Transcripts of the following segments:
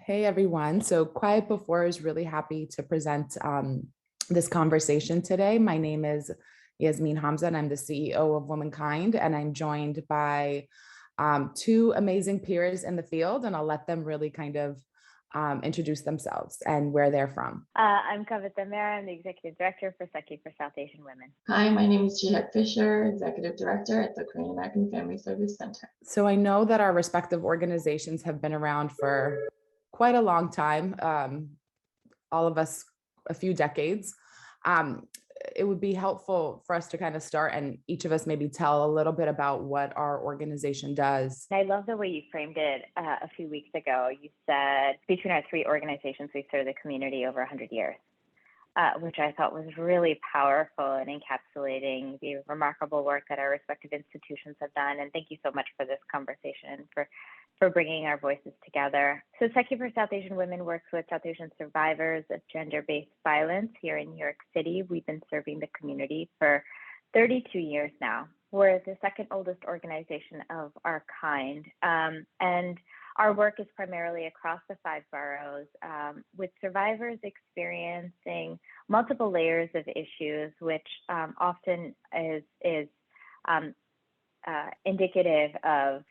Hey everyone. So Quiet Before is really happy to present this conversation today. My name is Yasmeen Hamza and I'm the CEO of Womankind, and I'm joined by two amazing peers in the field, and I'll let them really kind of introduce themselves and where they're from. I'm Kavita Mehra. I'm the Executive Director for SAKHI for South Asian Women. Hi, my name is Jeehae Fischer, Executive Director at the Korean American Family Service Center. So I know that our respective organizations have been around for quite a long time, all of us a few decades. It would be helpful for us to kind of start and each of us maybe tell a little bit about what our organization does. I love the way you framed it a few weeks ago. You said between our three organizations, we serve the community over 100 years, which I thought was really powerful and encapsulating the remarkable work that our respective institutions have done. And thank you so much for this conversation and for bringing our voices together. So SAKHI for South Asian Women works with South Asian survivors of gender-based violence here in New York City. We've been serving the community for 32 years now. We're the second oldest organization of our kind. And our work is primarily across the 5 boroughs, with survivors experiencing multiple layers of issues, which often is indicative of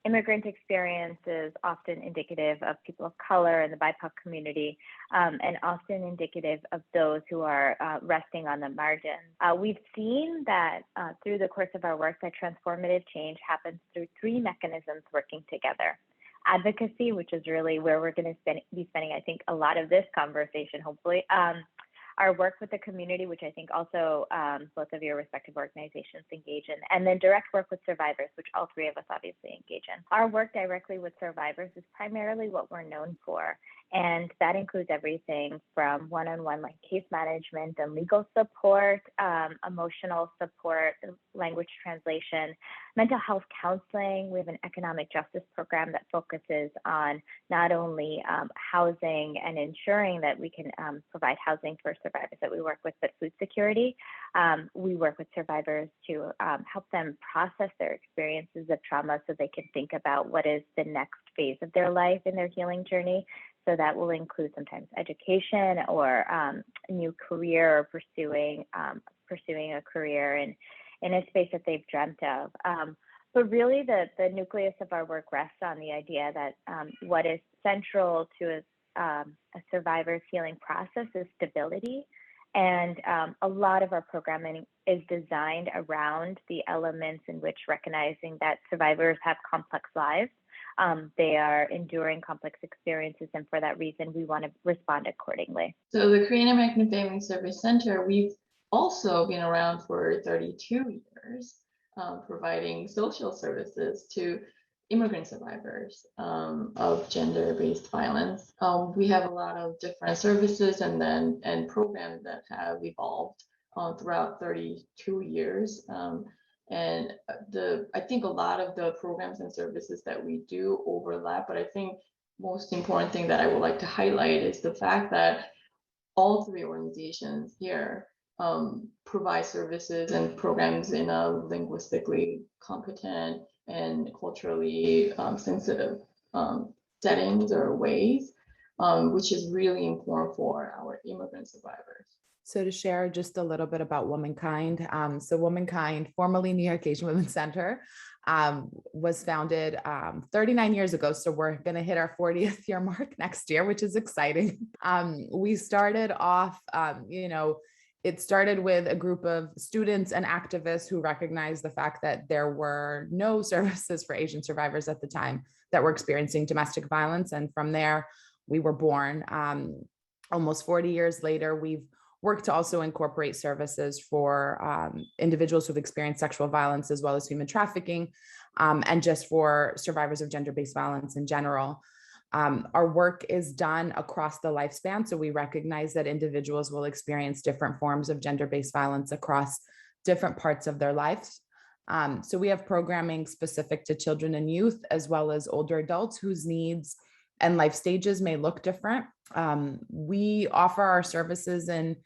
immigrant experiences, often indicative of people of color and the BIPOC community, and often indicative of those who are resting on the margins. We've seen that through the course of our work that transformative change happens through 3 mechanisms working together. Advocacy, which is really where we're going to be spending, I think, a lot of this conversation, hopefully. Our work with the community, which I think also both of your respective organizations engage in, and then direct work with survivors, which all 3 of us obviously engage in. Our work directly with survivors is primarily what we're known for, and that includes everything from one-on-one like case management and legal support, emotional support, language translation, mental health counseling. We have an economic justice program that focuses on not only housing and ensuring that we can provide housing for survivors that we work with, but food security. We work with survivors to help them process their experiences of trauma so they can think about what is the next phase of their life in their healing journey. So that will include sometimes education or a new career, or pursuing a career in a space that they've dreamt of. But really the nucleus of our work rests on the idea that what is central to a survivor's healing process is stability. And a lot of our programming is designed around the elements in which recognizing that survivors have complex lives. They are enduring complex experiences, and for that reason, we want to respond accordingly. So the Korean American Family Service Center, we've also been around for 32 years, providing social services to immigrant survivors of gender-based violence. We have a lot of different services and programs that have evolved throughout 32 years. And I think a lot of the programs and services that we do overlap, but I think most important thing that I would like to highlight is the fact that all 3 organizations here provide services and programs in a linguistically competent and culturally sensitive settings or ways, which is really important for our immigrant survivors. So to share just a little bit about Womankind. So Womankind, formerly New York Asian Women's Center, was founded 39 years ago. So we're going to hit our 40th year mark next year, which is exciting. We started off, it started with a group of students and activists who recognized the fact that there were no services for Asian survivors at the time that were experiencing domestic violence. And from there, we were born. Almost 40 years later, we've work to also incorporate services for individuals who've experienced sexual violence, as well as human trafficking, and just for survivors of gender-based violence in general. Our work is done across the lifespan, so we recognize that individuals will experience different forms of gender-based violence across different parts of their lives. So we have programming specific to children and youth, as well as older adults whose needs and life stages may look different. We offer our services in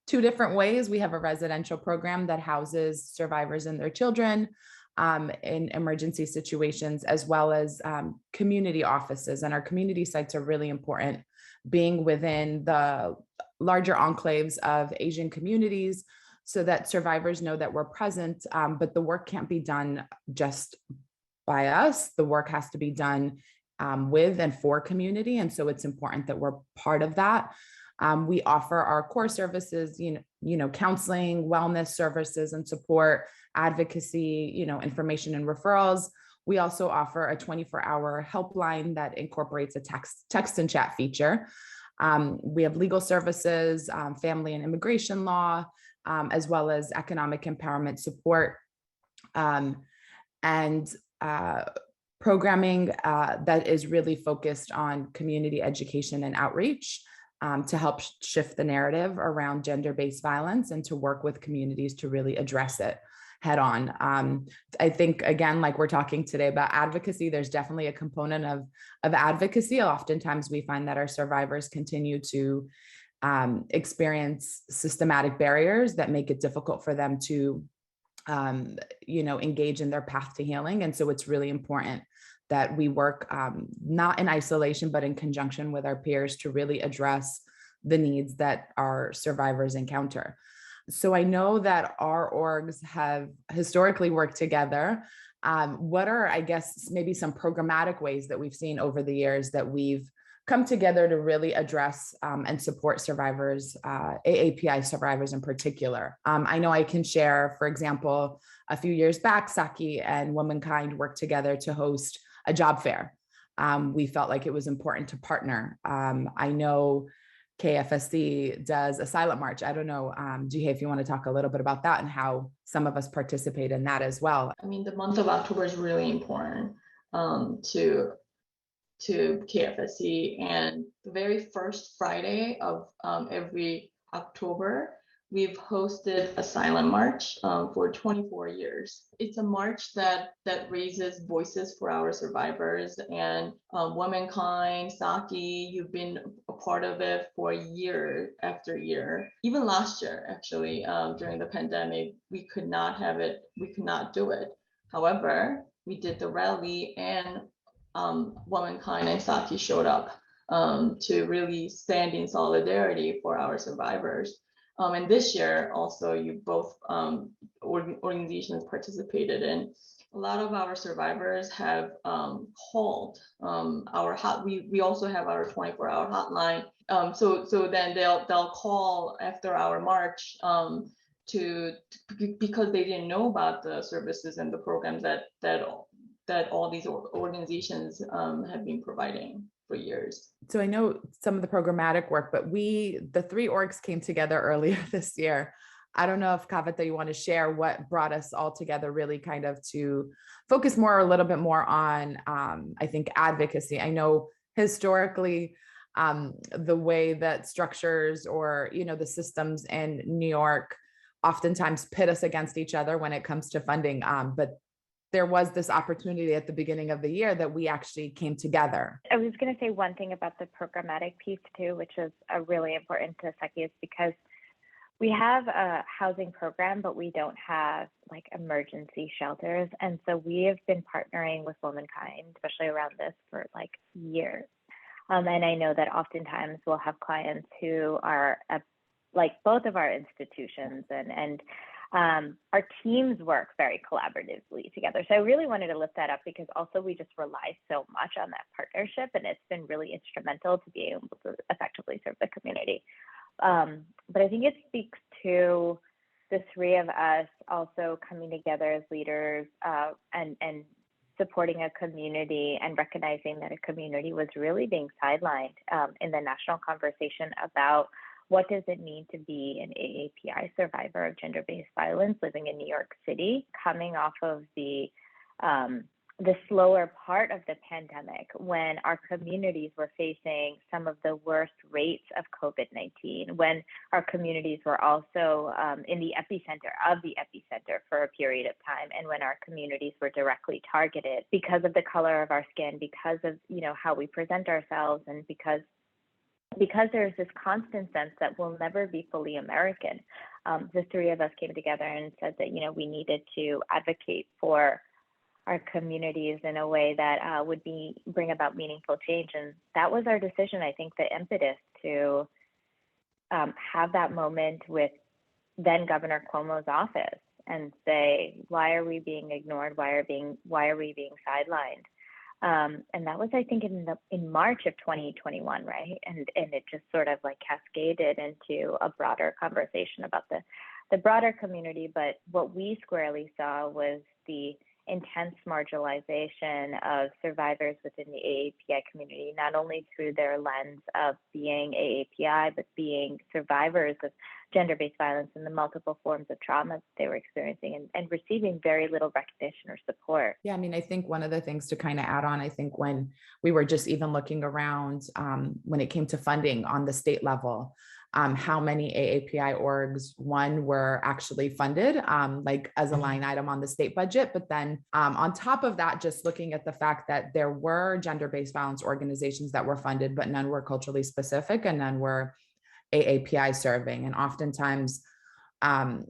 2 different ways. We have a residential program that houses survivors and their children. in emergency situations, as well as community offices. And our community sites are really important, being within the larger enclaves of Asian communities, so that survivors know that we're present, but the work can't be done just by us. The work has to be done with and for community. And so it's important that we're part of that. We offer our core services, counseling, wellness services and support, advocacy, information and referrals. We also offer a 24-hour helpline that incorporates a text and chat feature. We have legal services, family and immigration law, as well as economic empowerment support, and programming that is really focused on community education and outreach, to help shift the narrative around gender-based violence and to work with communities to really address it head on. I think, again, like we're talking today about advocacy, there's definitely a component of advocacy. Oftentimes we find that our survivors continue to experience systematic barriers that make it difficult for them to engage in their path to healing. And so it's really important that we work not in isolation, but in conjunction with our peers to really address the needs that our survivors encounter. So I know that our orgs have historically worked together. What are, I guess, maybe some programmatic ways that we've seen over the years that we've come together to really address and support survivors, AAPI survivors in particular? I know I can share, for example, a few years back, SAKHI and Womankind worked together to host a job fair. We felt like it was important to partner. I know KAFSC does a silent march. I don't know, Jeehae, if you want to talk a little bit about that and how some of us participate in that as well. I mean, the month of October is really important to KFSC, and the very first Friday of every October, we've hosted a silent march for 24 years. It's a march that raises voices for our survivors, and Womankind, SAKHI, you've been a part of it for year after year. Even last year, actually, during the pandemic, we could not do it. However, we did the rally, and Womankind and SAKHI showed up to really stand in solidarity for our survivors. And this year also, you both organizations participated, and a lot of our survivors have called we also have our 24-hour hotline. So then they'll call after our march because they didn't know about the services and the programs that all these organizations have been providing for years. So I know some of the programmatic work, but the three orgs came together earlier this year. I don't know if Kavita, you want to share what brought us all together, really kind of to focus a little bit more on, I think, advocacy. I know historically, the way that structures or, the systems in New York oftentimes pit us against each other when it comes to funding. But there was this opportunity at the beginning of the year that we actually came together. I was going to say one thing about the programmatic piece too, which is really important to SAKHI, is because we have a housing program, but we don't have like emergency shelters. And so we have been partnering with Womankind, especially around this, for like years. And I know that oftentimes we'll have clients who are at like both of our institutions, and our teams work very collaboratively together. So I really wanted to lift that up because also we just rely so much on that partnership, and it's been really instrumental to be able to effectively serve the community. But I think it speaks to the three of us also coming together as leaders and supporting a community and recognizing that a community was really being sidelined in the national conversation about what does it mean to be an AAPI survivor of gender-based violence living in New York City, coming off of the slower part of the pandemic when our communities were facing some of the worst rates of COVID-19, when our communities were also in the epicenter for a period of time, and when our communities were directly targeted because of the color of our skin, because of how we present ourselves, and because there's this constant sense that we'll never be fully American. the three of us came together and said that, we needed to advocate for our communities in a way that would bring about meaningful change. And that was our decision. I think the impetus to have that moment with then Governor Cuomo's office and say, why are we being ignored? Why are we being sidelined? And that was, I think, in March of 2021, right? And it just sort of like cascaded into a broader conversation about the broader community. But what we squarely saw was the intense marginalization of survivors within the AAPI community, not only through their lens of being AAPI, but being survivors of gender-based violence and the multiple forms of trauma that they were experiencing and receiving very little recognition or support. Yeah, I mean, I think one of the things to kind of add on, I think when we were just even looking around when it came to funding on the state level, how many AAPI orgs, one, were actually funded like as a line item on the state budget. But then on top of that, just looking at the fact that there were gender-based violence organizations that were funded, but none were culturally specific and none were AAPI serving. And oftentimes,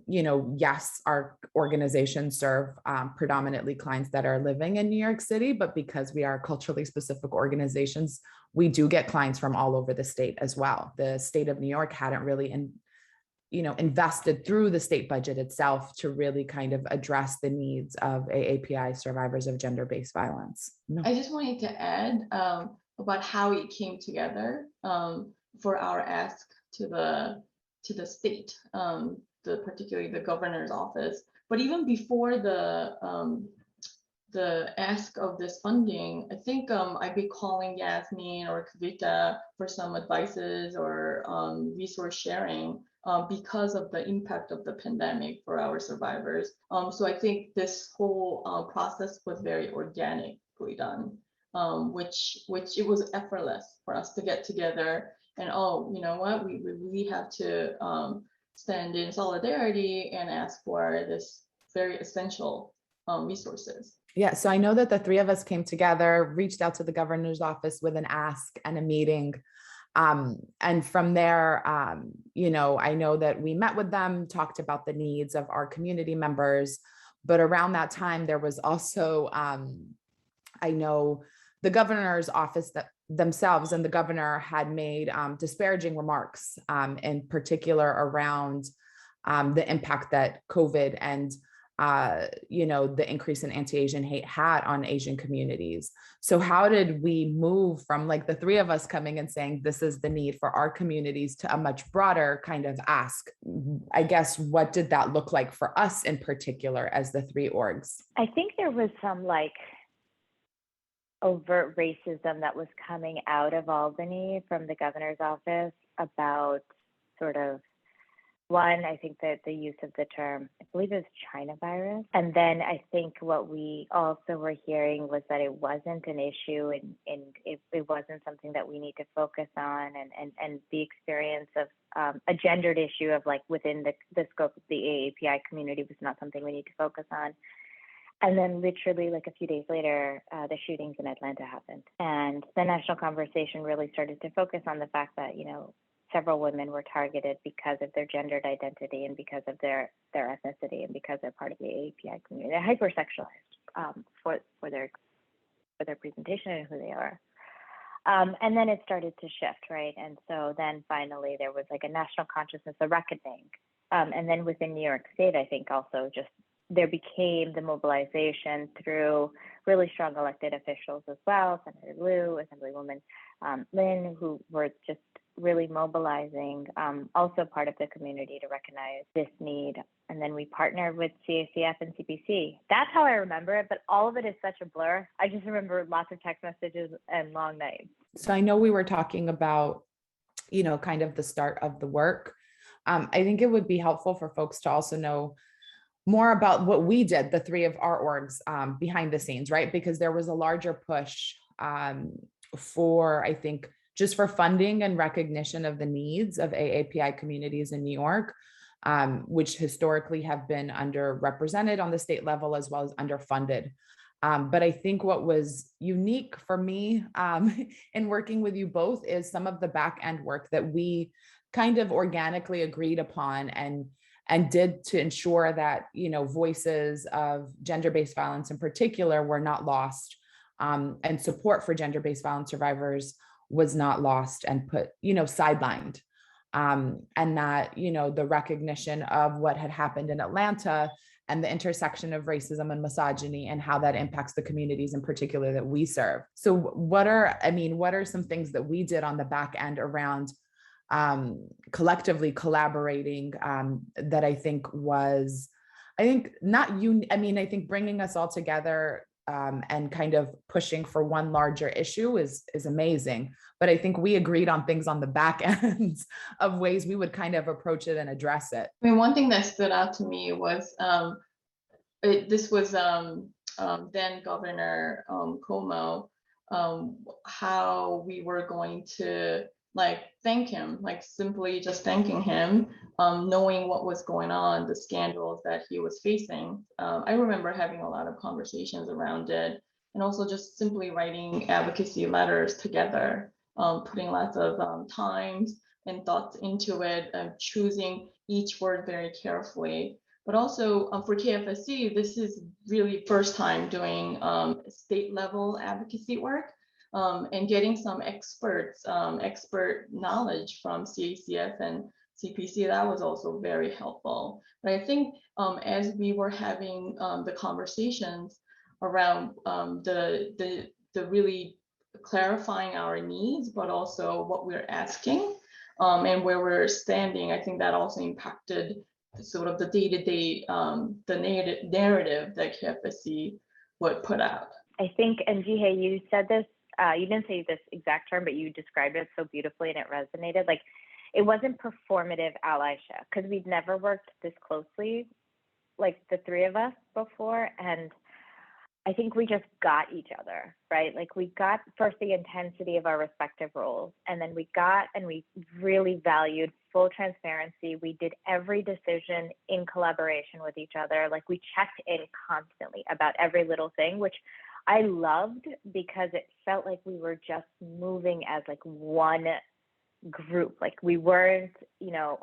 yes, our organizations serve predominantly clients that are living in New York City, but because we are culturally specific organizations, we do get clients from all over the state as well. The state of New York hadn't really invested through the state budget itself to really kind of address the needs of AAPI survivors of gender-based violence. No. I just wanted to add about how it came together for our ask to the state, particularly the governor's office. But even before the ask of this funding, I think I'd be calling Yasmeen or Kavita for some advices or resource sharing because of the impact of the pandemic for our survivors. So I think this whole process was very organically done, which it was effortless for us to get together and, you know what, we really have to stand in solidarity and ask for this very essential resources. Yeah, so I know that the three of us came together, reached out to the governor's office with an ask and a meeting. And from there, I know that we met with them, talked about the needs of our community members, but around that time, there was also, I know the governor's office themselves and the governor had made disparaging remarks, in particular around the impact that COVID and the increase in anti-Asian hate had on Asian communities. So how did we move from like the three of us coming and saying, this is the need for our communities to a much broader kind of ask? I guess, what did that look like for us in particular as the three orgs? I think there was some like overt racism that was coming out of Albany from the governor's office about sort of, one, I think that the use of the term, I believe it was China virus. And then I think what we also were hearing was that it wasn't an issue and it wasn't something that we need to focus on. And the experience of a gendered issue of like within the scope of the AAPI community was not something we need to focus on. And then literally like a few days later, the shootings in Atlanta happened. And the national conversation really started to focus on the fact that, several women were targeted because of their gendered identity and because of their ethnicity and because they're part of the AAPI community. They're hypersexualized for their presentation and who they are. And then it started to shift, right? And so then finally there was like a national consciousness, a reckoning. And then within New York State, I think also just there became the mobilization through really strong elected officials as well, Senator Liu, Assemblywoman Lynn, who were just really mobilizing also part of the community to recognize this need. And then we partnered with CACF and CPC. That's how I remember it, but all of it is such a blur. I just remember lots of text messages and long nights. So I know we were talking about, kind of the start of the work. I think it would be helpful for folks to also know more about what we did, the three of our orgs behind the scenes, right? Because there was a larger push for, I think, just for funding and recognition of the needs of AAPI communities in New York, which historically have been underrepresented on the state level as well as underfunded. But I think what was unique for me in working with you both is some of the back end work that we kind of organically agreed upon and did to ensure that, voices of gender-based violence in particular were not lost, and support for gender-based violence survivors was not lost and put, sidelined. And that, the recognition of what had happened in Atlanta and the intersection of racism and misogyny and how that impacts the communities in particular that we serve. So what are some things that we did on the back end around collectively collaborating, that I think bringing us all together, and kind of pushing for one larger issue is amazing. But I think we agreed on things on the back end of ways we would kind of approach it and address it. I mean, one thing that stood out to me was this was then Governor Cuomo, how we were going to thank him, simply just thanking him, knowing what was going on, the scandals that he was facing. I remember having a lot of conversations around it, and also just simply writing advocacy letters together, putting lots of time and thoughts into it, choosing each word very carefully. But also for KFSC, this is really first time doing state level advocacy work. And getting some expert knowledge from CACF and CPC, that was also very helpful. But I think as we were having the conversations around the really clarifying our needs, but also what we're asking and where we're standing, I think that also impacted sort of the day-to-day, the narrative that KFSC would put out. I think, and Jeehae, you said this, you didn't say this exact term, but you described it so beautifully and it resonated. It wasn't performative allyship, because we'd never worked this closely, the three of us before. And I think we just got each other, right? We got first the intensity of our respective roles, and then we really valued full transparency. We did every decision in collaboration with each other. We checked in constantly about every little thing, which I loved, because it felt like we were just moving as one group. We weren't,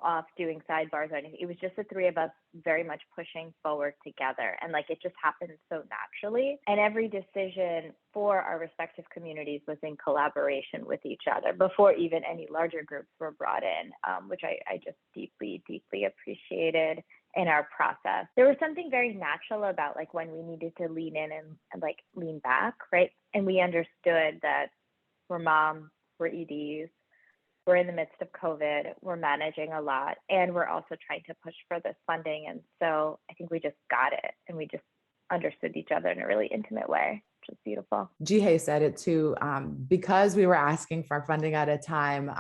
off doing sidebars or anything. It was just the three of us very much pushing forward together. And it just happened so naturally. And every decision for our respective communities was in collaboration with each other before even any larger groups were brought in, which I just deeply, deeply appreciated in our process. There was something very natural about when we needed to lean in and lean back, right? And we understood that we're moms, we're EDs, we're in the midst of COVID, we're managing a lot, and we're also trying to push for this funding. And so I think we just got it, and we just understood each other in a really intimate way, which is beautiful. Jeehae said it too, because we were asking for funding at a time,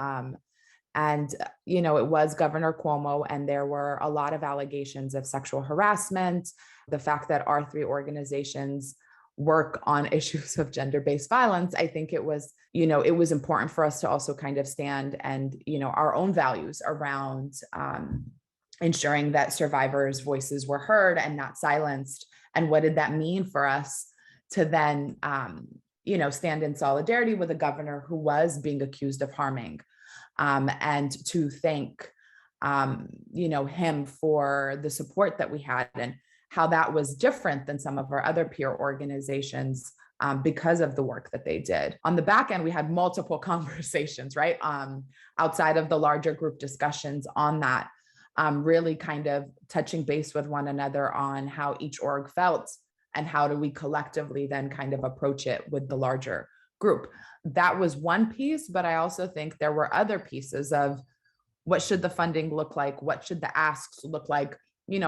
and, it was Governor Cuomo, and there were a lot of allegations of sexual harassment, the fact that our three organizations work on issues of gender-based violence. I think it was important for us to also kind of stand and, our own values around ensuring that survivors' voices were heard and not silenced. And what did that mean for us to then, stand in solidarity with a governor who was being accused of harming, and to thank, him for the support that we had, and how that was different than some of our other peer organizations, because of the work that they did. On the back end, we had multiple conversations, right? Outside of the larger group discussions on that, really kind of touching base with one another on how each org felt and how do we collectively then kind of approach it with the larger group. That was one piece, but I also think there were other pieces of what should the funding look like? What should the asks look like?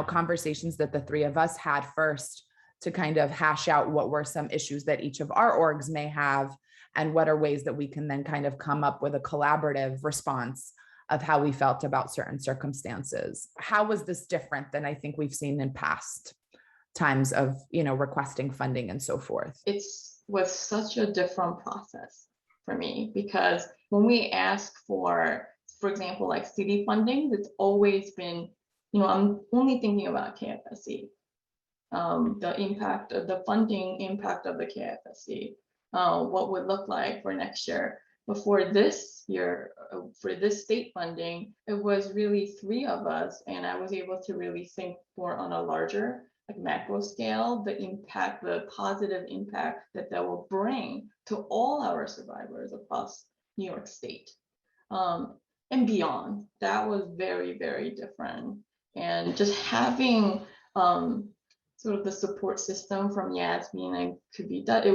Conversations that the three of us had first to kind of hash out what were some issues that each of our orgs may have, and what are ways that we can then kind of come up with a collaborative response of how we felt about certain circumstances. How was this different than I think we've seen in past times of, requesting funding and so forth? It was such a different process for me, because when we ask for example, city funding, it's always been, I'm only thinking about KFSC, the impact of the funding impact of the KFSC, what would look like for next year. But for this year, for this state funding, it was really 3 of us, and I was able to really think more on a larger, like macro scale, the impact, the positive impact that will bring to all our survivors across New York State, and beyond. That was very, very different. And just having sort of the support system from Yasmeen and Kavita,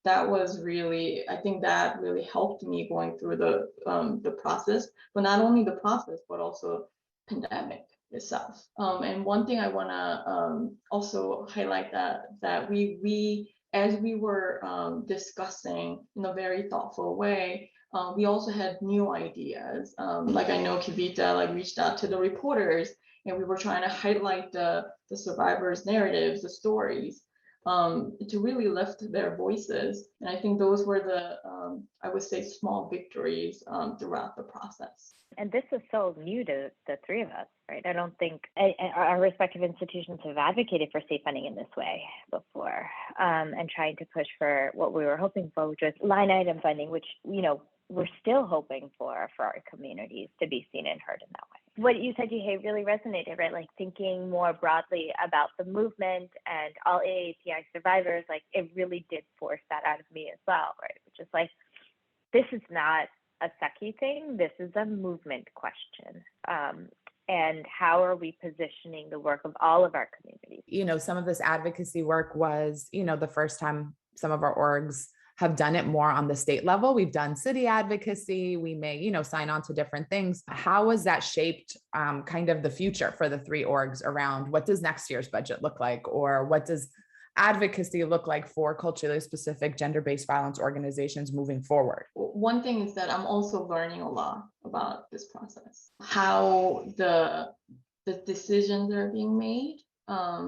that was really, I think that really helped me going through the process, but not only the process, but also pandemic itself. And one thing I want to also highlight that we as we were discussing in a very thoughtful way, we also had new ideas. Like I know Kavita like reached out to the reporters, and we were trying to highlight the survivors' narratives, the stories, to really lift their voices. And I think those were the, I would say, small victories throughout the process. And this is so new to the 3 of us, right? I don't think our respective institutions have advocated for state funding in this way before, and trying to push for what we were hoping for, which was line item funding, which, you know, we're still hoping for our communities to be seen and heard in that way. What you said, Jeehae, really resonated, right? Like thinking more broadly about the movement and all AAPI survivors, like it really did force that out of me as well, right? Which is like, this is not a SAKHI thing, this is a movement question. And how are we positioning the work of all of our communities? You know, some of this advocacy work was, you know, the first time some of our orgs have done it more on the state level. We've done city advocacy. We may, you know, sign on to different things. How has that shaped kind of the future for the 3 orgs around what does next year's budget look like? Or what does advocacy look like for culturally specific gender-based violence organizations moving forward? One thing is that I'm also learning a lot about this process, how the decisions are being made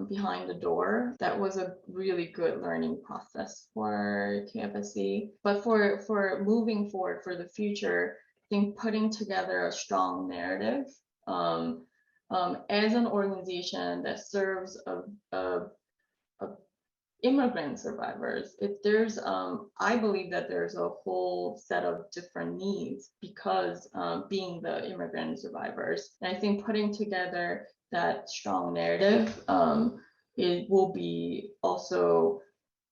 behind the door. That was a really good learning process for KAFSC. But for moving forward for the future, I think putting together a strong narrative as an organization that serves immigrant survivors, I believe that there's a whole set of different needs because being the immigrant survivors. And I think putting together that strong narrative, it will be also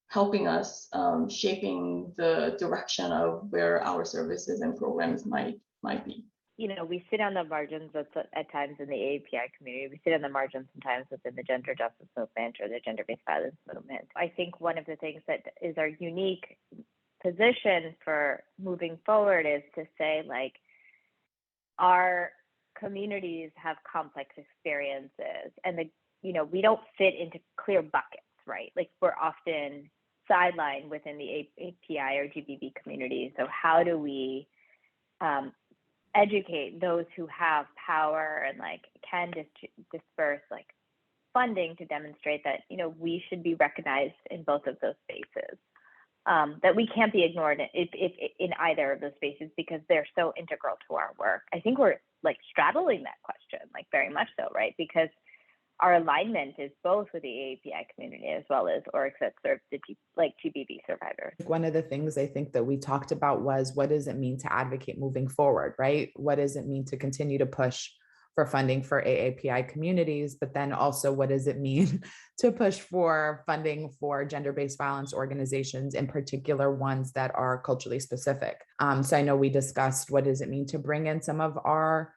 helping us shaping the direction of where our services and programs might be. You know, we sit on the margins at times in the AAPI community. We sit on the margins sometimes within the gender justice movement or the gender-based violence movement. I think one of the things that is our unique position for moving forward is to say, like, our communities have complex experiences, and we don't fit into clear buckets, right? Like, we're often sidelined within the API or GBV community. So how do we educate those who have power and like can disperse like funding to demonstrate that, you know, we should be recognized in both of those spaces, that we can't be ignored if in either of those spaces because they're so integral to our work. I think we're like straddling that question, like very much so, right? Because our alignment is both with the AAPI community as well as orgs that serve the GBV survivors. One of the things I think that we talked about was, what does it mean to advocate moving forward, right? What does it mean to continue to push for funding for AAPI communities? But then also, what does it mean to push for funding for gender-based violence organizations, in particular ones that are culturally specific? So I know we discussed what does it mean to bring in some of our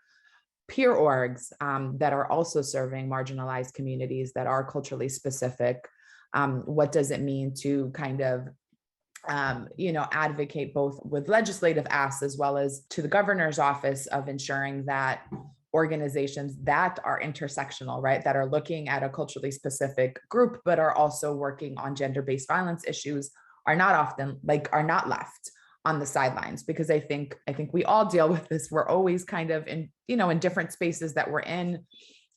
peer orgs that are also serving marginalized communities that are culturally specific. What does it mean to kind of advocate both with legislative asks as well as to the governor's office of ensuring that organizations that are intersectional, right, that are looking at a culturally specific group, but are also working on gender-based violence issues are not left on the sidelines, because I think we all deal with this. We're always kind of in different spaces that we're in,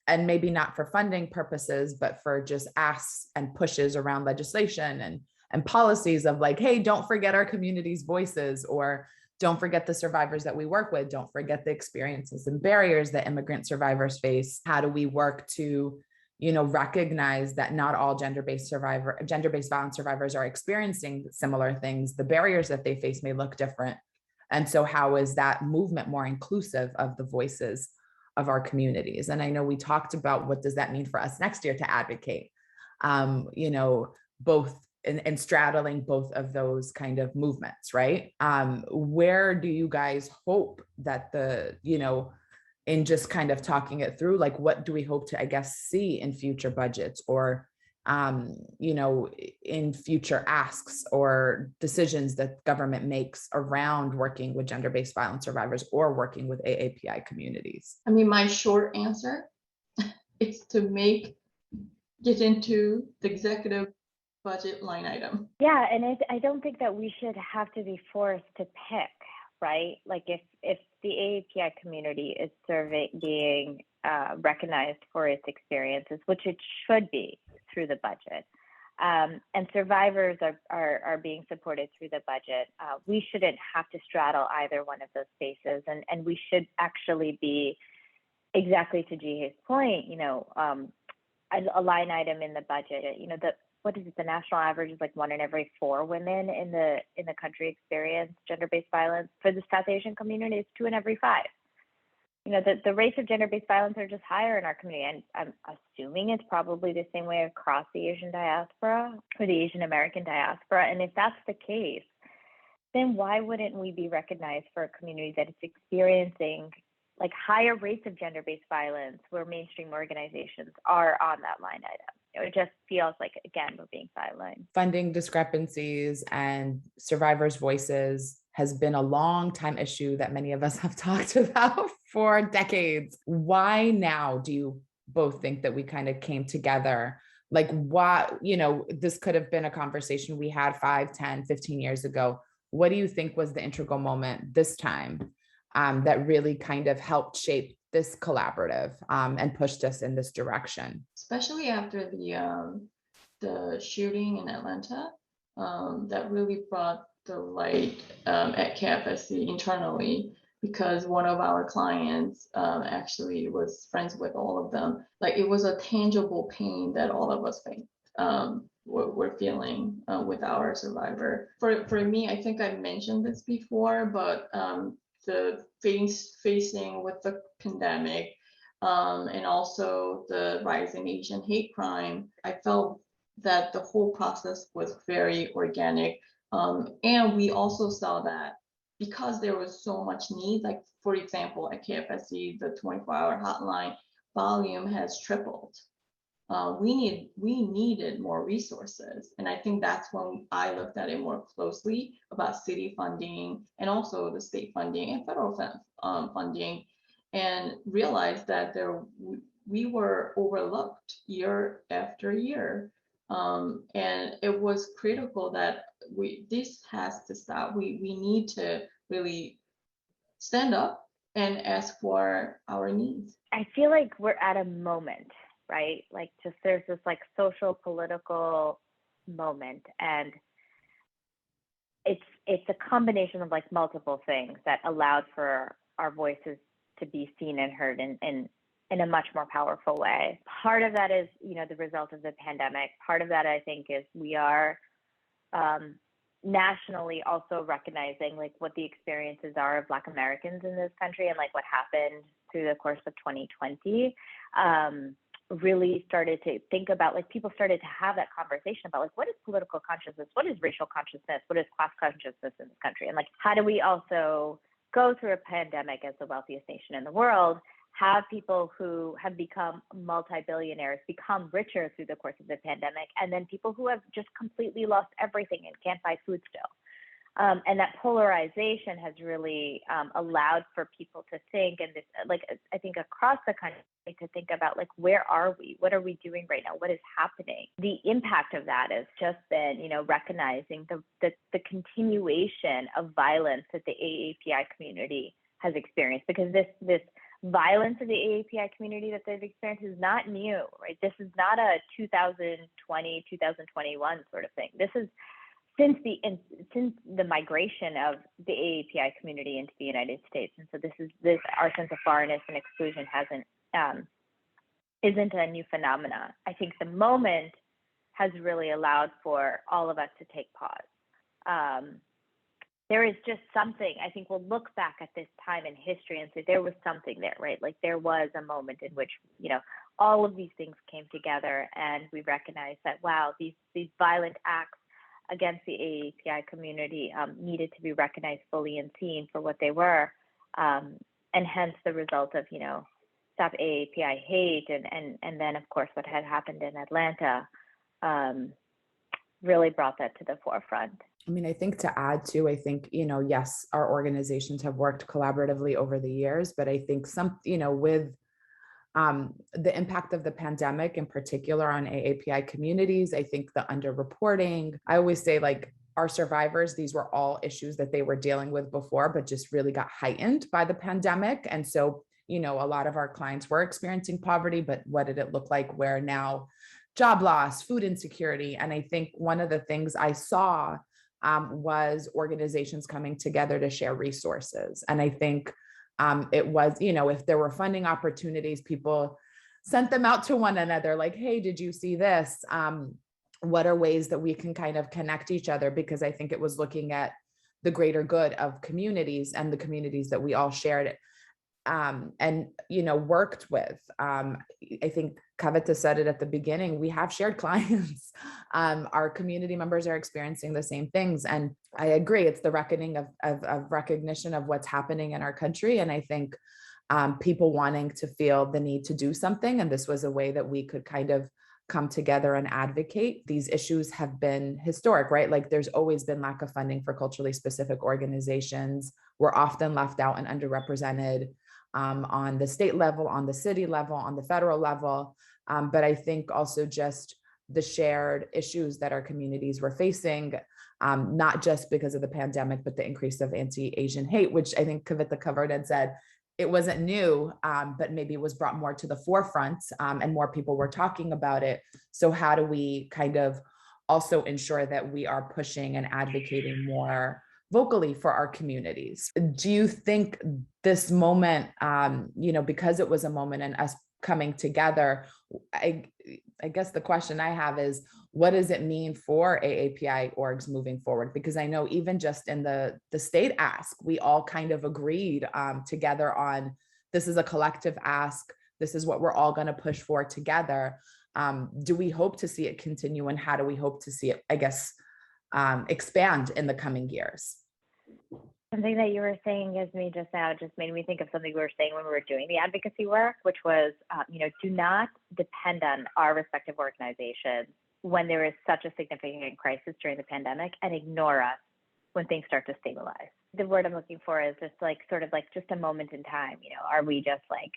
and maybe not for funding purposes, but for just asks and pushes around legislation and policies of like, hey, don't forget our community's voices, or don't forget the survivors that we work with. Don't forget the experiences and barriers that immigrant survivors face. How do we work to recognize that not all gender-based violence survivors are experiencing similar things? The barriers that they face may look different, And so how is that movement more inclusive of the voices of our communities? And I know we talked about what does that mean for us next year to advocate, both and straddling both of those kind of movements, right? Where do you guys hope that in just kind of talking it through, like what do we hope to, I guess, see in future budgets or, in future asks or decisions that government makes around working with gender-based violence survivors or working with AAPI communities? I mean, my short answer is to get into the executive budget line item. Yeah, and I don't think that we should have to be forced to pick, right? Like if the AAPI community is being recognized for its experiences, which it should be through the budget, and survivors are being supported through the budget, we shouldn't have to straddle either one of those spaces, and we should actually be, exactly to Jeehae's point, a line item in the budget. What is it? The national average is like 1 in every 4 women in the country experience gender-based violence. For the South Asian community, it's 2 in every 5. The rates of gender-based violence are just higher in our community, and I'm assuming it's probably the same way across the Asian diaspora or the Asian American diaspora. And if that's the case, then why wouldn't we be recognized for a community that is experiencing like higher rates of gender-based violence, where mainstream organizations are on that line item? It just feels like, again, we're being sidelined. Funding discrepancies and survivors' voices has been a long time issue that many of us have talked about for decades. Why now do you both think that we kind of came together? Like, why, this could have been a conversation we had 5, 10, 15 years ago. What do you think was the integral moment this time that really kind of helped shape this collaborative and pushed us in this direction? Especially after the shooting in Atlanta, that really brought the light at KAFSC internally, because one of our clients actually was friends with all of them. Like, it was a tangible pain that all of us were feeling with our survivor. For me, I think I mentioned this before, but the facing with the pandemic and also the rising Asian hate crime, I felt that the whole process was very organic. And we also saw that because there was so much need, like for example, at KAFSC, the 24-hour hotline volume has tripled. We needed more resources. And I think that's when I looked at it more closely about city funding and also the state funding and federal funding, and realized that we were overlooked year after year. And it was critical that this has to stop. We need to really stand up and ask for our needs. I feel like we're at a moment, right? Like, just there's this like social political moment, and it's a combination of like multiple things that allowed for our voices to be seen and heard in a much more powerful way. Part of that is, the result of the pandemic. Part of that, I think, is we are nationally also recognizing like what the experiences are of Black Americans in this country, and like what happened through the course of 2020. Really started to think about, like, people started to have that conversation about like, what is political consciousness? What is racial consciousness? What is class consciousness in this country? And like, how do we also go through a pandemic as the wealthiest nation in the world, have people who have become multi-billionaires become richer through the course of the pandemic, and then people who have just completely lost everything and can't buy food still. And that polarization has really allowed for people to think, and this, like, I think across the country, to think about like, where are we? What are we doing right now? What is happening? The impact of that has just been, recognizing the continuation of violence that the AAPI community has experienced, because this violence of the AAPI community that they've experienced is not new, right? This is not a 2020, 2021 sort of thing. This is since the migration of the AAPI community into the United States. And so this our sense of foreignness and exclusion isn't a new phenomena. I think the moment has really allowed for all of us to take pause. there is just something, I think we'll look back at this time in history and say there was something there, right? Like there was a moment in which, all of these things came together and we recognized that, wow, these violent acts against the AAPI community needed to be recognized fully and seen for what they were. And hence the result of, Stop AAPI Hate and then of course what had happened in Atlanta really brought that to the forefront. I mean, I think to add to, I think, yes, our organizations have worked collaboratively over the years, but I think with the impact of the pandemic in particular on AAPI communities, I think the underreporting, I always say like our survivors, these were all issues that they were dealing with before, but just really got heightened by the pandemic. And so, a lot of our clients were experiencing poverty, but what did it look like where now job loss, food insecurity. And I think one of the things I saw was organizations coming together to share resources. And I think it was, if there were funding opportunities, people sent them out to one another like, hey, did you see this? What are ways that we can kind of connect each other? Because I think it was looking at the greater good of communities and the communities that we all shared and worked with. I think Kavita said it at the beginning, we have shared clients. Our community members are experiencing the same things. And I agree, it's the reckoning of recognition of what's happening in our country. And I think people wanting to feel the need to do something. And this was a way that we could kind of come together and advocate. These issues have been historic, right? Like there's always been lack of funding for culturally specific organizations. We're often left out and underrepresented on the state level, on the city level, on the federal level. But I think also just the shared issues that our communities were facing, not just because of the pandemic, but the increase of anti-Asian hate, which I think Kavita covered and said, it wasn't new, but maybe it was brought more to the forefront and more people were talking about it. So how do we kind of also ensure that we are pushing and advocating more vocally for our communities? Do you think this moment, because it was a moment in us coming together, I guess the question I have is, what does it mean for AAPI orgs moving forward? Because I know even just in the state ask, we all kind of agreed together on this is a collective ask. This is what we're all going to push for together. Do we hope to see it continue, and how do we hope to see it, I guess, expand in the coming years? Something that you were saying, Yasmeen, just now just made me think of something we were saying when we were doing the advocacy work, which was, do not depend on our respective organizations when there is such a significant crisis during the pandemic, and ignore us when things start to stabilize. The word I'm looking for is just like, sort of like just a moment in time. Are we just like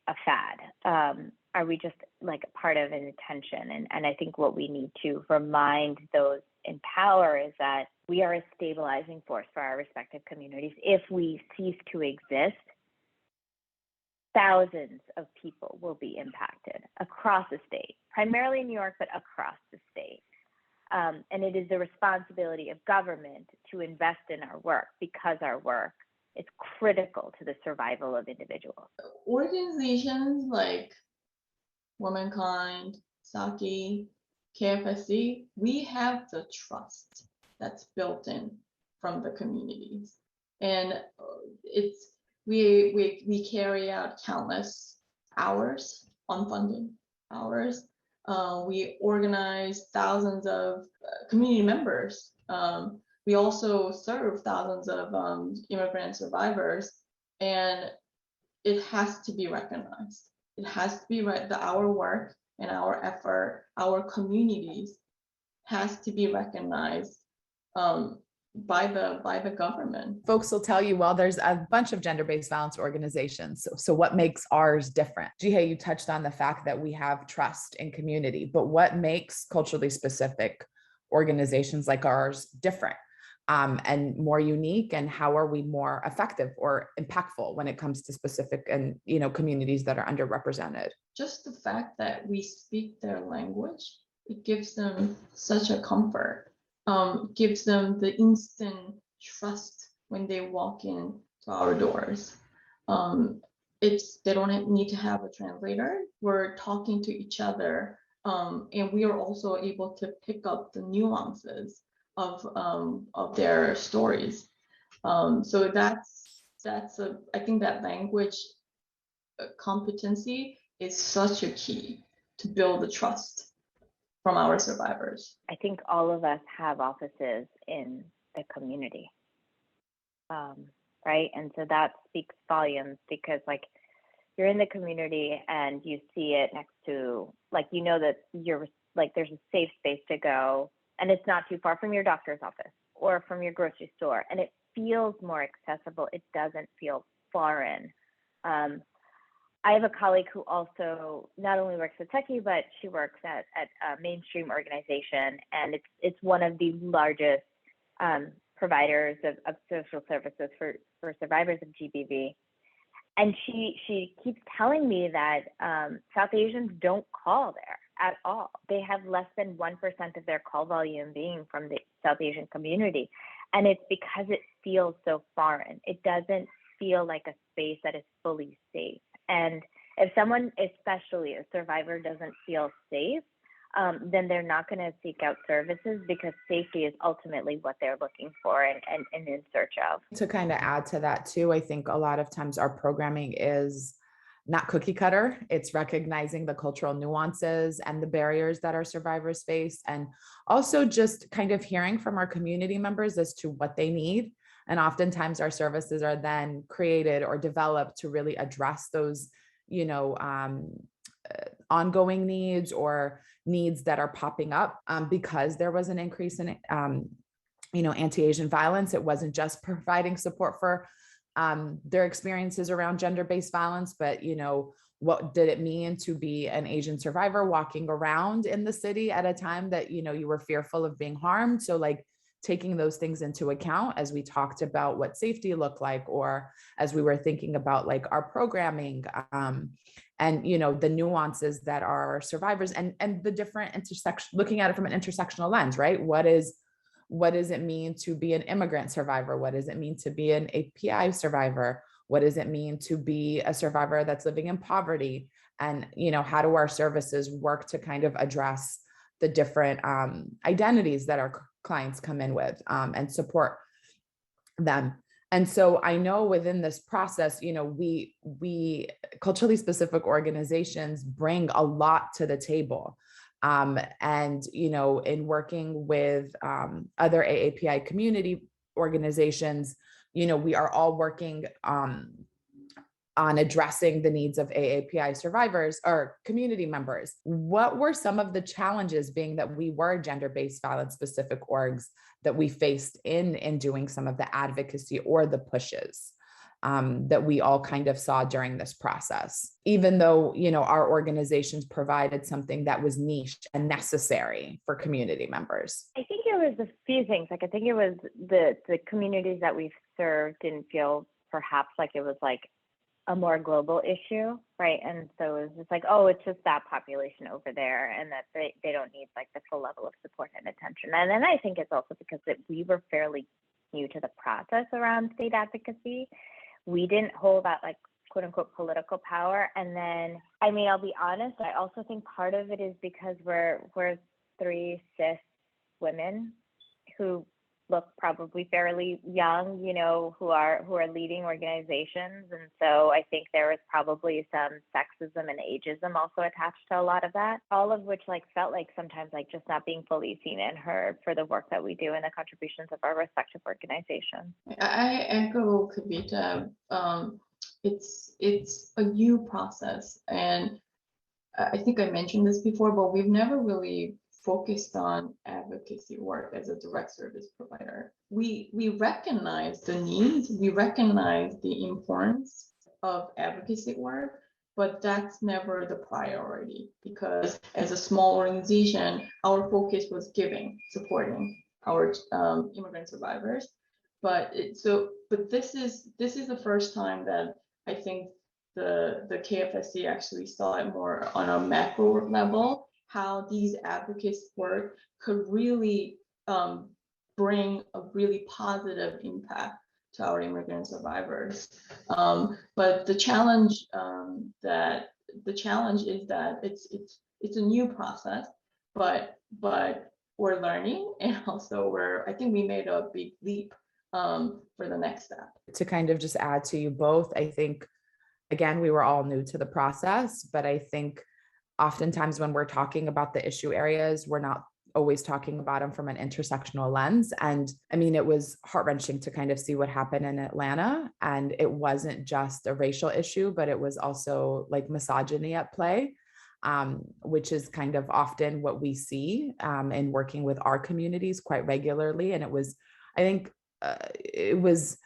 a fad? Are we just like part of an attention? And I think what we need to remind those in power is that we are a stabilizing force for our respective communities. If we cease to exist, thousands of people will be impacted across the state, primarily in New York, but across the state. And it is the responsibility of government to invest in our work, because our work is critical to the survival of individuals. Organizations like Womankind, SAKHI, KAFSC, we have the trust that's built in from the communities, and we carry out countless hours, unfunded hours. We organize thousands of community members. We also serve thousands of immigrant survivors, and it has to be recognized. It has to be our work and our effort, our communities has to be recognized by the government. Folks will tell you, well, there's a bunch of gender-based violence organizations. So what makes ours different? Jeehae, you touched on the fact that we have trust in community, but what makes culturally specific organizations like ours different and more unique? And how are we more effective or impactful when it comes to specific and communities that are underrepresented? Just the fact that we speak their language, it gives them such a comfort. Gives them the instant trust when they walk in to our doors. They don't need to have a translator. We're talking to each other, and we are also able to pick up the nuances of their stories. So I think that language competency is such a key to build the trust from our survivors. I think all of us have offices in the community, right? And so that speaks volumes, because like you're in the community and you see it next to, like, you know that you're like, there's a safe space to go, and it's not too far from your doctor's office or from your grocery store, and it feels more accessible. It doesn't feel foreign. I have a colleague who also not only works at SAKHI, but she works at a mainstream organization, and it's one of the largest providers of social services for survivors of GBV. And she keeps telling me that South Asians don't call there at all. They have less than 1% of their call volume being from the South Asian community. And it's because it feels so foreign. It doesn't feel like a space that is fully safe. And if someone, especially a survivor, doesn't feel safe, then they're not going to seek out services, because safety is ultimately what they're looking for and in search of. To kind of add to that too, I think a lot of times our programming is not cookie cutter. It's recognizing the cultural nuances and the barriers that our survivors face, and also just kind of hearing from our community members as to what they need. And oftentimes our services are then created or developed to really address those, ongoing needs or needs that are popping up, because there was an increase in, anti-Asian violence. It wasn't just providing support for their experiences around gender-based violence, but, what did it mean to be an Asian survivor walking around in the city at a time that, you were fearful of being harmed? So like taking those things into account as we talked about what safety looked like, or as we were thinking about like our programming, and the nuances that are survivors and the different intersection, looking at it from an intersectional lens, right? What does it mean to be an immigrant survivor? What does it mean to be an AAPI survivor? What does it mean to be a survivor that's living in poverty? And how do our services work to kind of address the different identities that our clients come in with, and support them? And so I know within this process, we culturally specific organizations bring a lot to the table. And, in working with other AAPI community organizations, we are all working on addressing the needs of AAPI survivors or community members. What were some of the challenges, being that we were gender-based violence specific orgs, that we faced in doing some of the advocacy or the pushes that we all kind of saw during this process, even though, our organizations provided something that was niche and necessary for community members? I think it was a few things. Like, I think it was the communities that we've served didn't feel perhaps like it was like a more global issue, right? And so it was just like, oh, it's just that population over there, and that they don't need like the full level of support and attention. And then I think it's also because that we were fairly new to the process around state advocacy. We didn't hold that like quote unquote political power. And then, I mean, I'll be honest, I also think part of it is because we're three cis women who look probably fairly young, who are leading organizations. And so I think there was probably some sexism and ageism also attached to a lot of that, all of which like felt like sometimes like just not being fully seen and heard for the work that we do and the contributions of our respective organizations. I echo Kavita. It's a new process, and I think I mentioned this before, but we've never really focused on advocacy work as a direct service provider. We recognize the needs, we recognize the importance of advocacy work, but that's never the priority, because as a small organization, our focus was supporting our immigrant survivors. But this is the first time that I think the KAFSC actually saw it more on a macro level, how these advocates work could really bring a really positive impact to our immigrant survivors. But the challenge is that it's a new process, but we're learning, and also I think we made a big leap for the next step. To kind of just add to you both, I think, again, we were all new to the process, but I think oftentimes when we're talking about the issue areas, we're not always talking about them from an intersectional lens. And I mean, it was heart-wrenching to kind of see what happened in Atlanta. And it wasn't just a racial issue, but it was also like misogyny at play, which is kind of often what we see in working with our communities quite regularly. And it was, I think, it was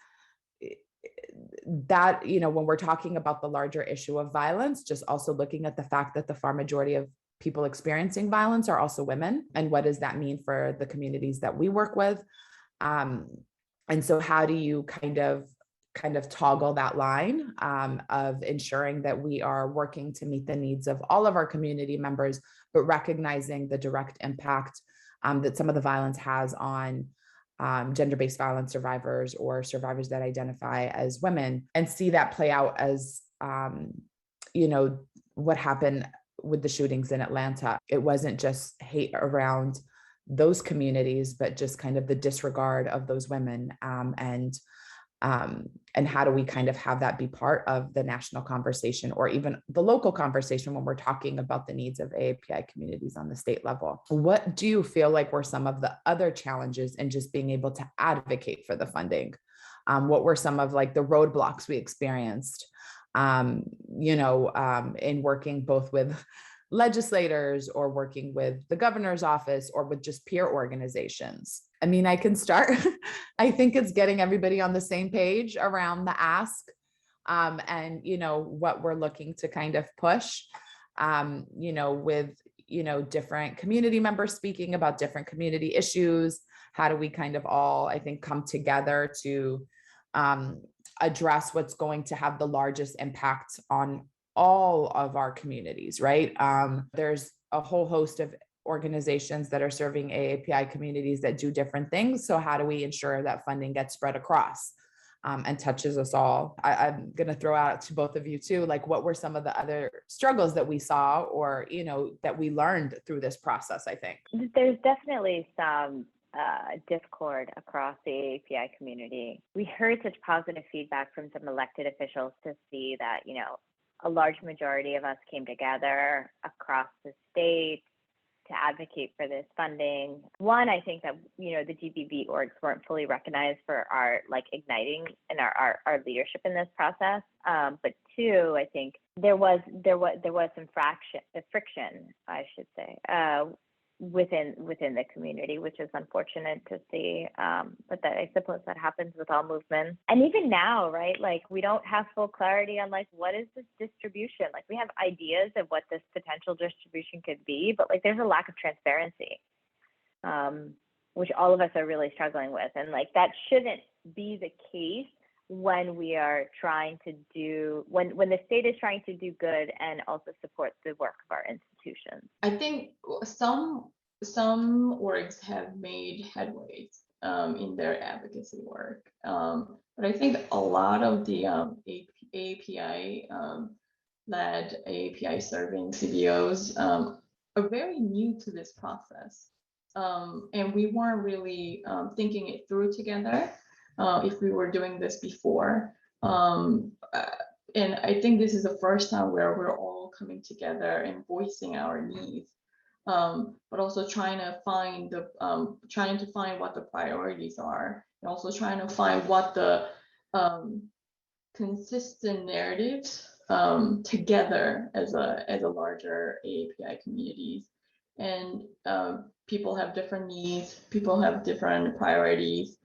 that, you know, when we're talking about the larger issue of violence, just also looking at the fact that the far majority of people experiencing violence are also women. And what does that mean for the communities that we work with? And so how do you kind of toggle that line of ensuring that we are working to meet the needs of all of our community members, but recognizing the direct impact that some of the violence has on gender-based violence survivors or survivors that identify as women, and see that play out as, you know, what happened with the shootings in Atlanta. It wasn't just hate around those communities, but just kind of the disregard of those women, and how do we kind of have that be part of the national conversation or even the local conversation when we're talking about the needs of AAPI communities on the state level? What do you feel like were some of the other challenges in just being able to advocate for the funding? What were some of like the roadblocks we experienced, you know, in working both with legislators or working with the governor's office or with just peer organizations? I mean, I can start. I think it's getting everybody on the same page around the ask, and, you know, what we're looking to kind of push, you know, with, you know, different community members speaking about different community issues. How do we kind of all, I think, come together to address what's going to have the largest impact on all of our communities, right? There's a whole host of organizations that are serving AAPI communities that do different things. So how do we ensure that funding gets spread across and touches us all? I'm going to throw out to both of you too, like what were some of the other struggles that we saw or, you know, that we learned through this process, I think? There's definitely some discord across the AAPI community. We heard such positive feedback from some elected officials to see that, you know, a large majority of us came together across the state to advocate for this funding. One, I think that, you know, the GBB orgs weren't fully recognized for our like igniting and our leadership in this process. But two, I think there was some friction, I should say, within the community, which is unfortunate to see. But that, I suppose that happens with all movements. And even now, right? Like we don't have full clarity on like what is this distribution? Like we have ideas of what this potential distribution could be, but like there's a lack of transparency, which all of us are really struggling with. And like that shouldn't be the case when we are trying to do, when the state is trying to do good and also support the work of our institutions. I think some orgs have made headways in their advocacy work, but I think a lot of the AAPI led AAPI serving CBOs are very new to this process, and we weren't really thinking it through together. If we were doing this before. And I think this is the first time where we're all coming together and voicing our needs, but also trying to find what the priorities are, and also trying to find what the consistent narratives together as a larger AAPI communities. And people have different needs, people have different priorities.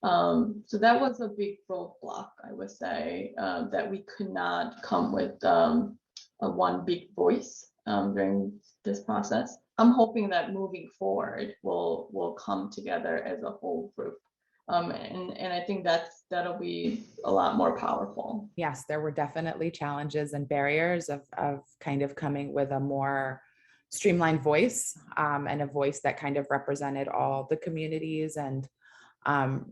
So that was a big roadblock, I would say, that we could not come with a one big voice during this process. I'm hoping that moving forward, we'll come together as a whole group. And I think that'll be a lot more powerful. Yes, there were definitely challenges and barriers of kind of coming with a more streamlined voice, and a voice that kind of represented all the communities and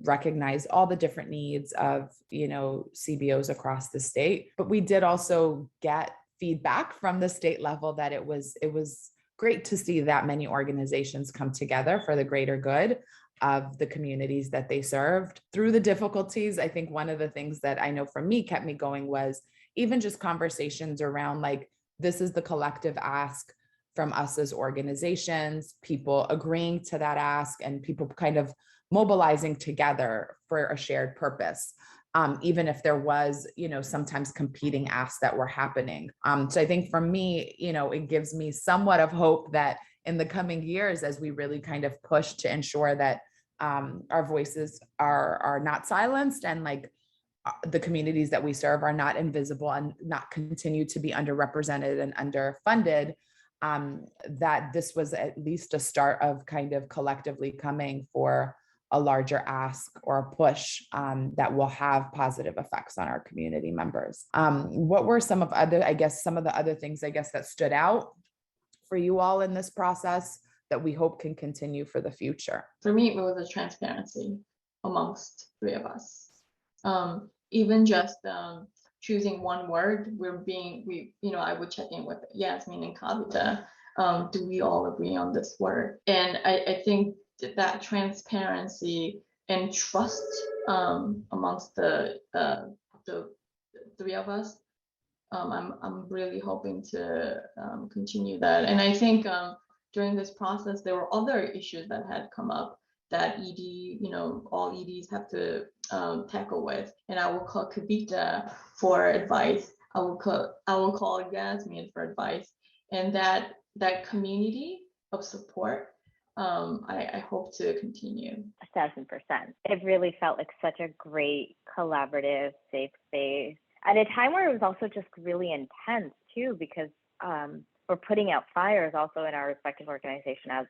recognize all the different needs of, you know, CBOs across the state. But we did also get feedback from the state level that it was great to see that many organizations come together for the greater good of the communities that they served through the difficulties. I think one of the things that I know for me kept me going was even just conversations around like, this is the collective ask from us as organizations, people agreeing to that ask, and people kind of mobilizing together for a shared purpose. Even if there was, sometimes competing asks that were happening. So I think for me, it gives me somewhat of hope that in the coming years, as we really kind of push to ensure that our voices are not silenced, and like the communities that we serve are not invisible and not continue to be underrepresented and underfunded, that this was at least a start of kind of collectively coming for a larger ask or a push that will have positive effects on our community members. What were some of the other things, that stood out for you all in this process that we hope can continue for the future? For me, it was a transparency amongst three of us. Even just choosing one word, I would check in with Yasmeen and Kavita. Do we all agree on this word? And I think that transparency and trust amongst the three of us, I'm really hoping to continue that. And I think during this process, there were other issues that had come up that all EDs have to tackle with. And I will call Kavita for advice. I will call Yasmeen for advice. And that community of support, I hope to continue. 1,000%. It really felt like such a great collaborative, safe space at a time where it was also just really intense too, because we're putting out fires also in our respective organization as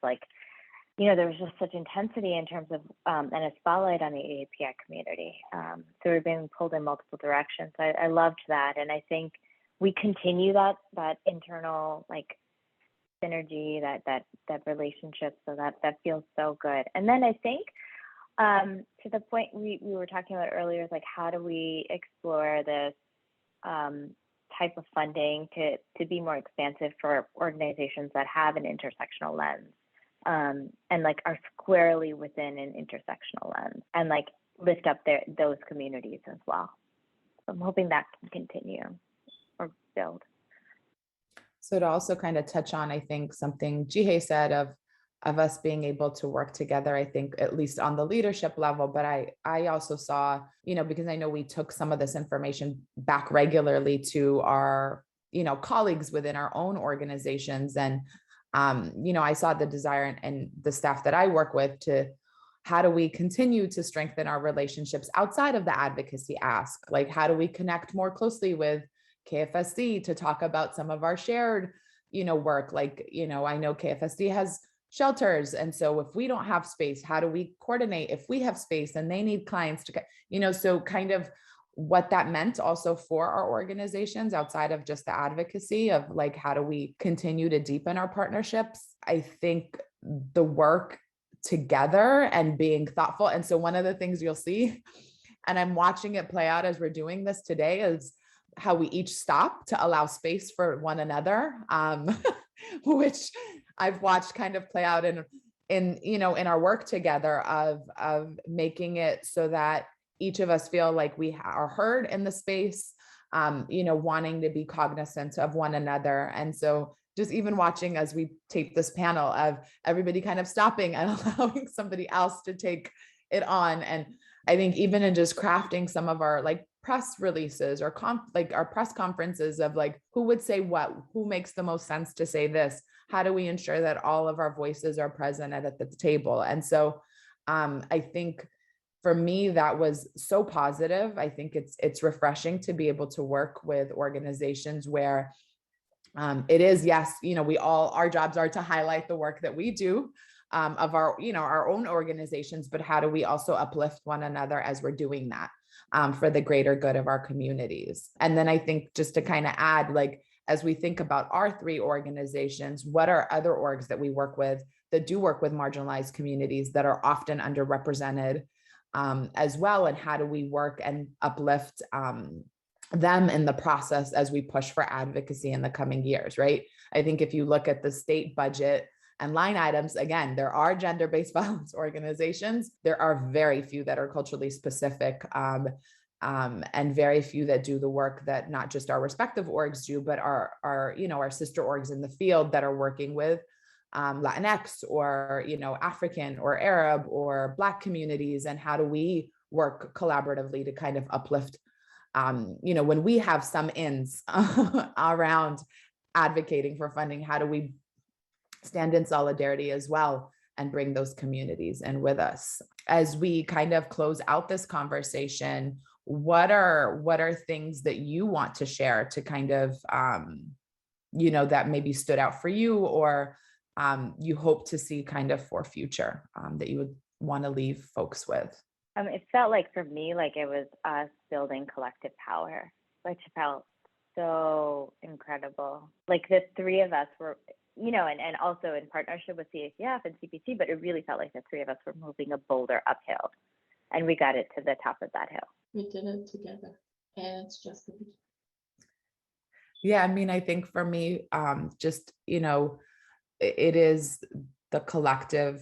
there was just such intensity in terms of and a spotlight on the AAPI community. So we're being pulled in multiple directions. I loved that, and I think we continue that internal synergy, that relationship. So that feels so good. And then I think to the point we were talking about earlier is how do we explore this type of funding to be more expansive for organizations that have an intersectional lens, and are squarely within an intersectional lens, and lift up those communities as well. So I'm hoping that can continue or build. So to also kind of touch on, I think something Jeehae said of us being able to work together, I think at least on the leadership level, but I also saw, because I know we took some of this information back regularly to our, colleagues within our own organizations. And, I saw the desire and the staff that I work with to how do we continue to strengthen our relationships outside of the advocacy ask? How do we connect more closely with KAFSC to talk about some of our shared, work? I know KAFSC has shelters. And so if we don't have space, how do we coordinate if we have space and they need clients to, so kind of what that meant also for our organizations outside of just the advocacy of how do we continue to deepen our partnerships? I think the work together and being thoughtful. And so one of the things you'll see, and I'm watching it play out as we're doing this today, is how we each stop to allow space for one another, which I've watched kind of play out in our work together of making it so that each of us feel like we are heard in the space, wanting to be cognizant of one another. And so just even watching as we tape this panel of everybody kind of stopping and allowing somebody else to take it on. And I think even in just crafting some of our press releases or our press conferences of who would say what, who makes the most sense to say this, how do we ensure that all of our voices are present at the table? And so I think for me, that was so positive. I think it's refreshing to be able to work with organizations where it is, yes, our jobs are to highlight the work that we do of our, our own organizations, but how do we also uplift one another as we're doing that for the greater good of our communities? And then I think just to kind of add, as we think about our three organizations, what are other orgs that we work with that do work with marginalized communities that are often underrepresented as well? And how do we work and uplift them in the process as we push for advocacy in the coming years, right? I think if you look at the state budget and line items, again, there are gender-based violence organizations. There are very few that are culturally specific, and very few that do the work that not just our respective orgs do, but our sister orgs in the field that are working with Latinx or, African or Arab or Black communities. And how do we work collaboratively to kind of uplift, when we have some ins around advocating for funding, how do we stand in solidarity as well and bring those communities in with us? As we kind of close out this conversation, what are things that you want to share to kind of, that maybe stood out for you, or you hope to see kind of for future, that you would want to leave folks with? It felt like for me, like it was us building collective power, which felt so incredible. Like the three of us were, and also in partnership with CACF and CPC, but it really felt like the three of us were moving a boulder uphill, and we got it to the top of that hill. We did it together, and it's just the beginning. Yeah, I mean, I think for me, it is the collective,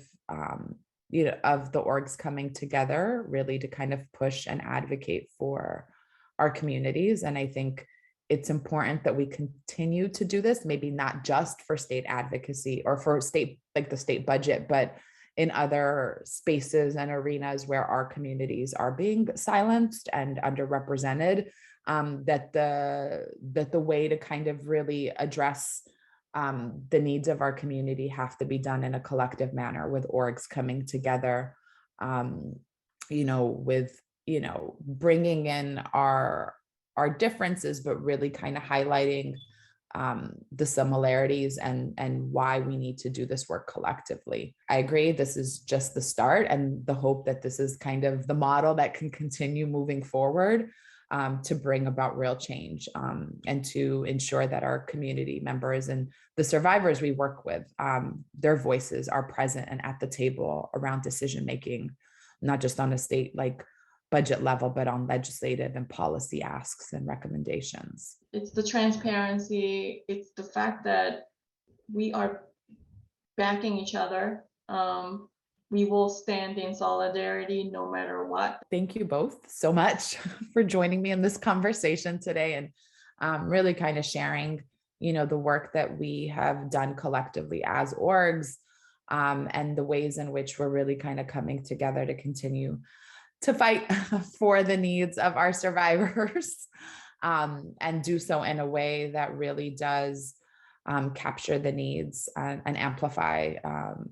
of the orgs coming together really to kind of push and advocate for our communities. And I think it's important that we continue to do this, maybe not just for state advocacy or for state, like the state budget, but in other spaces and arenas where our communities are being silenced and underrepresented, that the way to kind of really address the needs of our community have to be done in a collective manner, with orgs coming together, with, bringing in our differences, but really kind of highlighting the similarities and why we need to do this work collectively. I agree. This is just the start, and the hope that this is kind of the model that can continue moving forward, to bring about real change, and to ensure that our community members and the survivors we work with, their voices are present and at the table around decision making, not just on a state like budget level, but on legislative and policy asks and recommendations. It's the transparency. It's the fact that we are backing each other. We will stand in solidarity no matter what. Thank you both so much for joining me in this conversation today, and really kind of sharing, the work that we have done collectively as orgs, and the ways in which we're really kind of coming together to continue to fight for the needs of our survivors, and do so in a way that really does capture the needs and amplify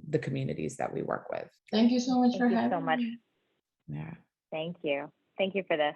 the communities that we work with. Thank you so much for having me. Yeah. Thank you. Thank you for this.